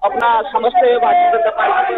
अपना समझते हुए भारतीय जनता पार्टी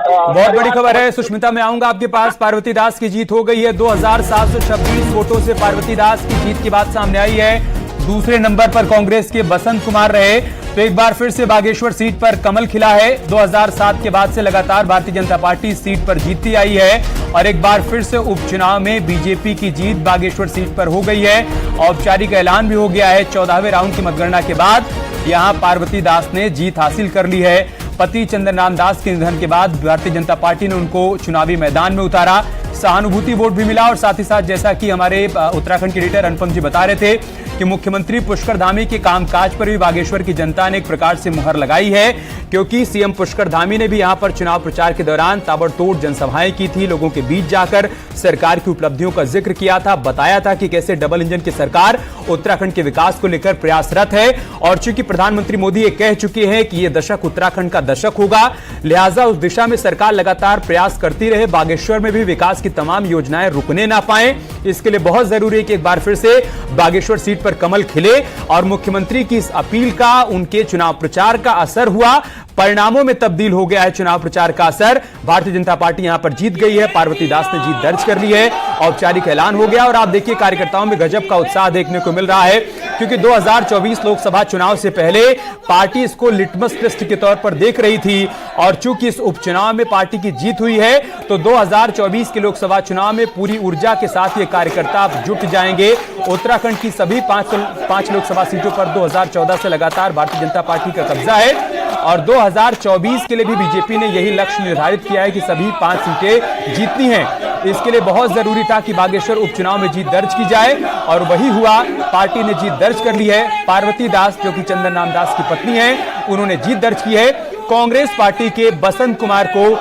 बहुत बड़ी खबर है सुष्मिता, मैं आऊंगा आपके पास। पार्वती दास की जीत हो गई है। 2726 वोटों से पार्वती दास की जीत की बात सामने आई है। दूसरे नंबर पर कांग्रेस के बसंत कुमार रहे। तो एक बार फिर से बागेश्वर सीट पर कमल खिला है। 2007 के बाद से लगातार भारतीय जनता पार्टी इस सीट पर जीतती आई है और एक बार फिर से उपचुनाव में बीजेपी की जीत बागेश्वर सीट पर हो गई है। औपचारिक ऐलान भी हो गया है। 14वें राउंड की मतगणना के बाद यहां पार्वती दास ने जीत हासिल कर ली है। पति चंदन राम दास के निधन के बाद भारतीय जनता पार्टी ने उनको चुनावी मैदान में उतारा। सहानुभूति वोट भी मिला और साथ ही साथ जैसा कि हमारे उत्तराखंड के एडिटर अनुपम जी बता रहे थे कि मुख्यमंत्री पुष्कर धामी के कामकाज पर भी बागेश्वर की जनता ने एक प्रकार से मुहर लगाई है, क्योंकि सीएम पुष्कर धामी ने भी यहां पर चुनाव प्रचार के दौरान ताबड़तोड़ जनसभाएं की थी। लोगों के बीच जाकर सरकार की उपलब्धियों का जिक्र किया था, बताया था कि कैसे डबल इंजन की सरकार उत्तराखंड के विकास को लेकर प्रयासरत है। और चूंकि प्रधानमंत्री मोदी ये कह चुके हैं कि यह दशक उत्तराखंड का दशक होगा, लिहाजा उस दिशा में सरकार लगातार प्रयास करती रहे। बागेश्वर में भी विकास की तमाम योजनाएं रुकने ना पाए, इसके लिए बहुत जरूरी है कि एक बार फिर से बागेश्वर सीट पर कमल खिले। और मुख्यमंत्री की इस अपील का, उनके चुनाव प्रचार का असर हुआ, परिणामों में तब्दील हो गया है चुनाव प्रचार का असर। भारतीय जनता पार्टी यहां पर जीत गई है। पार्वती दास ने जीत दर्ज कर ली है। औपचारिक ऐलान हो गया और आप देखिए कार्यकर्ताओं में गजब का उत्साह देखने को मिल रहा है, क्योंकि 2024 लोकसभा चुनाव से पहले पार्टी इसको लिटमस टेस्ट के तौर पर देख रही थी। और चूंकि इस उपचुनाव में पार्टी की जीत हुई है, तो 2024 के लोकसभा चुनाव में पूरी ऊर्जा के साथ ये कार्यकर्ता जुट जाएंगे। उत्तराखंड की सभी पांच लोकसभा सीटों पर 2014 से लगातार भारतीय जनता पार्टी का कब्जा है और 2024 के लिए भी बीजेपी ने यही लक्ष्य निर्धारित किया है कि सभी 5 सीटें जीतनी हैं। इसके लिए बहुत जरूरी था कि बागेश्वर उपचुनाव में जीत दर्ज की जाए और वही हुआ। पार्टी ने जीत दर्ज कर ली है। पार्वती दास जो कि चंदन राम दास की पत्नी है, उन्होंने जीत दर्ज की है। कांग्रेस पार्टी के बसंत कुमार को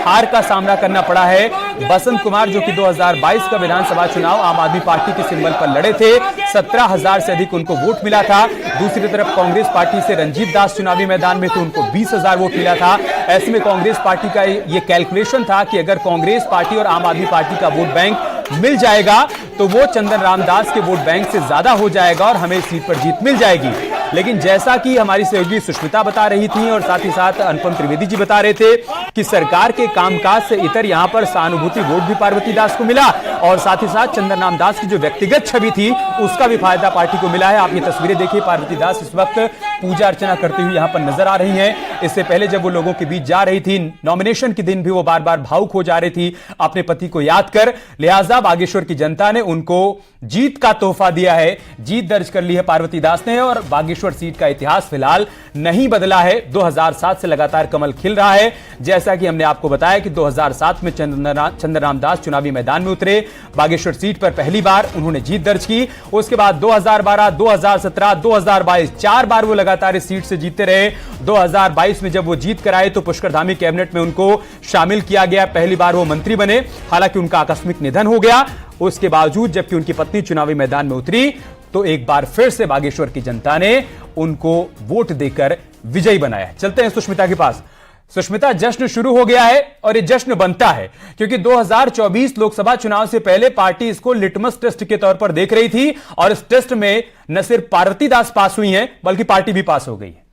हार का सामना करना पड़ा है। बसंत कुमार जो कि 2022 का विधानसभा चुनाव आम आदमी पार्टी के सिंबल पर लड़े थे, 17,000 से अधिक उनको वोट मिला था। दूसरी तरफ कांग्रेस पार्टी से रंजीत दास चुनावी मैदान में थे, उनको 20,000 वोट मिला था। ऐसे में कांग्रेस पार्टी का ये कैलकुलेशन था कि अगर कांग्रेस पार्टी और आम आदमी पार्टी का वोट बैंक मिल जाएगा तो वो चंदन रामदास के वोट बैंक से ज्यादा हो जाएगा और हमें इस सीट पर जीत मिल जाएगी। लेकिन जैसा कि हमारी सहयोगी सुष्मिता बता रही थी और साथ ही साथ अनुपम त्रिवेदी जी बता रहे थे कि सरकार के कामकाज से इतर यहां पर सहानुभूति वोट भी पार्वती दास को मिला और साथ ही साथ चंदन राम दास की जो व्यक्तिगत छवि थी उसका भी फायदा पार्टी को मिला है। आप ये तस्वीरें देखिए, पार्वती दास इस वक्त पूजा अर्चना करती हुई यहां पर नजर आ रही हैं। इससे पहले जब वो लोगों के बीच जा रही थी, नॉमिनेशन के दिन भी वो बार बार भावुक हो जा रही थी अपने पति को याद कर। लिहाजा बागेश्वर की जनता ने उनको जीत का तोहफा दिया है। जीत दर्ज कर ली है पार्वती दास ने और बागेश्वर सीट का इतिहास फिलहाल नहीं बदला है। 2007 से लगातार कमल खिल रहा है। जैसा कि हमने आपको बताया कि 2007 में चंदन राम दास चुनावी मैदान में उतरे, बागेश्वर सीट पर पहली बार उन्होंने जीत दर्ज की। उसके बाद 2012, 2017, 2022 4 बार वो लगातार इस सीट से जीतते रहे। 2022 में जब वो जीत कर आए तो पुष्कर धामी कैबिनेट में उनको शामिल किया गया। पहली बार वो मंत्री बने, हालांकि उनका आकस्मिक निधन हो गया। उसके बावजूद जबकि उनकी पत्नी चुनावी मैदान में उतरी तो एक बार फिर से बागेश्वर की जनता ने उनको वोट देकर विजयी बनाया। चलते हैं सुष्मिता के पास। सुष्मिता, जश्न शुरू हो गया है और ये जश्न बनता है क्योंकि 2024 लोकसभा चुनाव से पहले पार्टी इसको लिटमस टेस्ट के तौर पर देख रही थी और इस टेस्ट में न सिर्फ पार्वती दास पास हुई हैं बल्कि पार्टी भी पास हो गई है।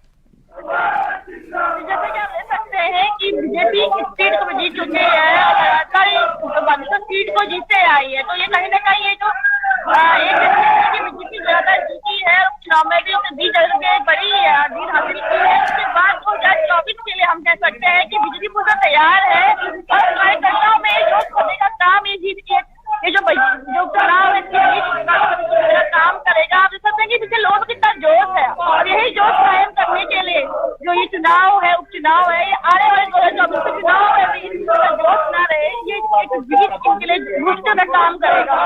कि बीजेपी इस सीट को जीत चुके हैं, लगातार सीट को जीतते आई है, तो ये कहीं ना कहीं ये जो बीजेपी ज्यादा जीती है, चुनाव में भी उसने 20 बड़ी जीत हासिल की है। उसके बाद 2024 के लिए हम कह सकते हैं कि बीजेपी पूरा तैयार है और कार्यकर्ताओं में जोश भरने का काम ये जीत के ये जो चुनाव है काम करेगा। आप देख सकते हैं कि पीछे लोगों में कितना जोश है और यही जोश कायम करने के लिए जो ये चुनाव है, उपचुनाव है, ये आने वाले 2024 का चुनाव है, जोश ना रहे, ये जीत इनके लिए घुटने में काम करेगा।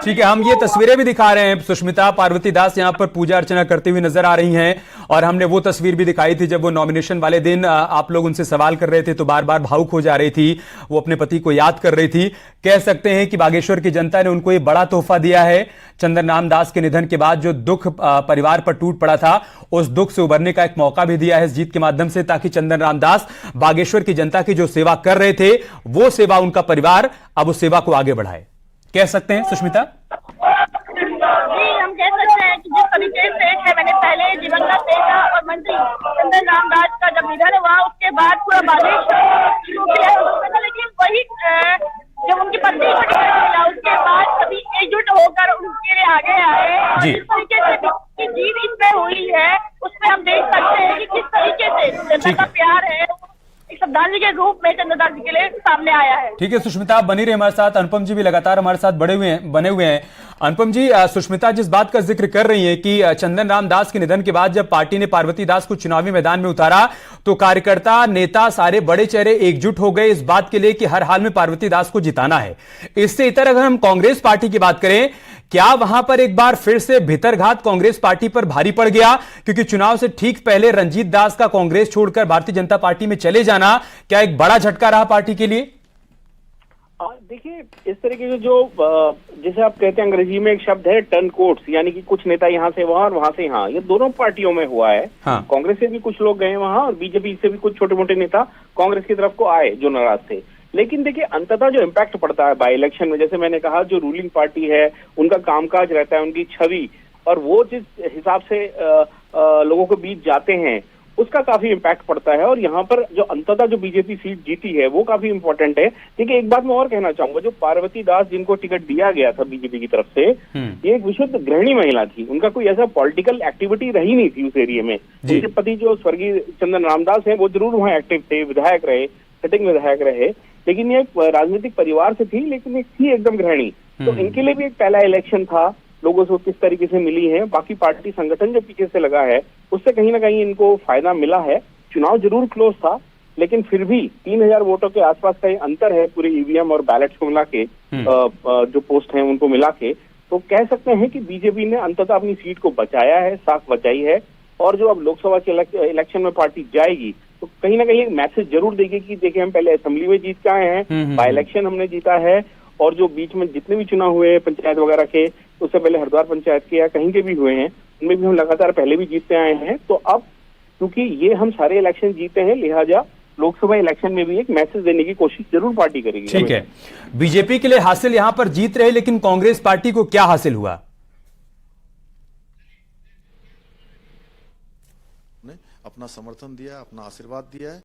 ठीक है, हम ये तस्वीरें भी दिखा रहे हैं। सुष्मिता, पार्वती दास यहाँ पर पूजा अर्चना करती हुई नजर आ रही हैं और हमने वो तस्वीर भी दिखाई थी जब वो नॉमिनेशन वाले दिन आप लोग उनसे सवाल कर रहे थे तो बार बार भावुक हो जा रही थी, वो अपने पति को याद कर रही थी। कह सकते हैं कि बागेश्वर की जनता ने उनको ये बड़ा तोहफा दिया है। चंदन राम दास के निधन के बाद जो दुख परिवार पर टूट पड़ा था, उस दुख से उबरने का एक मौका भी दिया है इस जीत के माध्यम से, ताकि चंदन राम दास बागेश्वर की जनता की जो सेवा कर रहे थे वो सेवा उनका परिवार अब उस सेवा को आगे बढ़ाए। कह सकते हैं सुष्मिता? जी, हम कह सकते हैं कि जिस तरीके से मैंने पहले दिवंगत नेता बाद पूरा बारिश शुरू किया था, लेकिन वही जब उनकी पत्नी को टिकट मिला उसके बाद सभी एकजुट होकर उनके लिए आगे आए और जी। जिस तरीके से की जीत इसमें हुई है उसमें हम देख सकते हैं कि किस तरीके से जनता ठीक का है। प्यार है एक श्रद्धांजलि के रूप में चंद्रदास जी के लिए सामने आया है। ठीक है सुष्मिता, आप बनी रहे हमारे साथ। अनुपम जी भी लगातार हमारे साथ बने हुए हैं। अनुपम जी, सुष्मिता जिस बात का जिक्र कर रही है कि चंदन राम दास के निधन के बाद जब पार्टी ने पार्वती दास को चुनावी मैदान में उतारा तो कार्यकर्ता नेता सारे बड़े चेहरे एकजुट हो गए इस बात के लिए कि हर हाल में पार्वती दास को जिताना है। इससे इतर अगर हम कांग्रेस पार्टी की बात करें, क्या वहां पर एक बार फिर से भीतरघात कांग्रेस पार्टी पर भारी पड़ गया? क्योंकि चुनाव से ठीक पहले रंजीत दास का कांग्रेस छोड़कर भारतीय जनता पार्टी में चले जाना क्या एक बड़ा झटका रहा पार्टी के लिए? देखिए, इस तरीके के जो जैसे आप कहते हैं अंग्रेजी में एक शब्द है टर्न कोट्स, यानी कि कुछ नेता यहाँ से वहां और वहां से यहाँ, ये दोनों पार्टियों में हुआ है। हाँ। कांग्रेस से भी कुछ लोग गए वहां और बीजेपी से भी कुछ छोटे मोटे नेता कांग्रेस की तरफ को आए जो नाराज थे। लेकिन देखिए, अंततः जो इम्पैक्ट पड़ता है बाई इलेक्शन में, जैसे मैंने कहा, जो रूलिंग पार्टी है उनका कामकाज रहता है, उनकी छवि, और वो जिस हिसाब से लोगों के बीच जाते हैं उसका काफी इम्पैक्ट पड़ता है। और यहाँ पर जो अंततः जो बीजेपी सीट जीती है वो काफी इंपॉर्टेंट है। देखिए, एक बात मैं और कहना चाहूंगा, जो पार्वती दास जिनको टिकट दिया गया था बीजेपी की तरफ से, ये एक विशुद्ध गृहिणी महिला थी। उनका कोई ऐसा पॉलिटिकल एक्टिविटी रही नहीं थी उस एरिया में। उनके पति जो स्वर्गीय चंदन रामदास है वो जरूर वहाँ एक्टिव थे, विधायक रहे, सिटिंग विधायक रहे, लेकिन ये एक राजनीतिक परिवार से थी, लेकिन एक थी एकदम गृहिणी। तो इनके लिए भी एक पहला इलेक्शन था, लोगों से किस तरीके से मिली है, बाकी पार्टी संगठन जो पीछे से लगा है उससे कहीं ना कहीं इनको फायदा मिला है। चुनाव जरूर क्लोज था, लेकिन फिर भी 3000 वोटों के आसपास का ये अंतर है पूरे ईवीएम और बैलेट्स को मिला के, जो पोस्ट हैं उनको मिला के। तो कह सकते हैं कि बीजेपी ने अंततः अपनी सीट को बचाया है, साफ बचाई है। और जो अब लोकसभा के इलेक्शन में पार्टी जाएगी तो कहीं ना कहीं एक मैसेज जरूर देगी कि देखिए, हम पहले असेंबली में जीत के आए हैं, बाई इलेक्शन हमने जीता है, और जो बीच में जितने भी चुनाव हुए पंचायत वगैरह के, उससे पहले हरिद्वार पंचायत के या कहीं के भी हुए हैं, उनमें भी हम लगातार पहले भी जीतते आए हैं। तो अब क्योंकि ये हम सारे इलेक्शन जीते हैं, लिहाजा लोकसभा इलेक्शन में भी एक मैसेज देने की कोशिश जरूर पार्टी करेगी। ठीक है, बीजेपी के लिए हासिल यहां पर जीत रहे, लेकिन कांग्रेस पार्टी को क्या हासिल हुआ? अपना समर्थन दिया, अपना आशीर्वाद दिया है।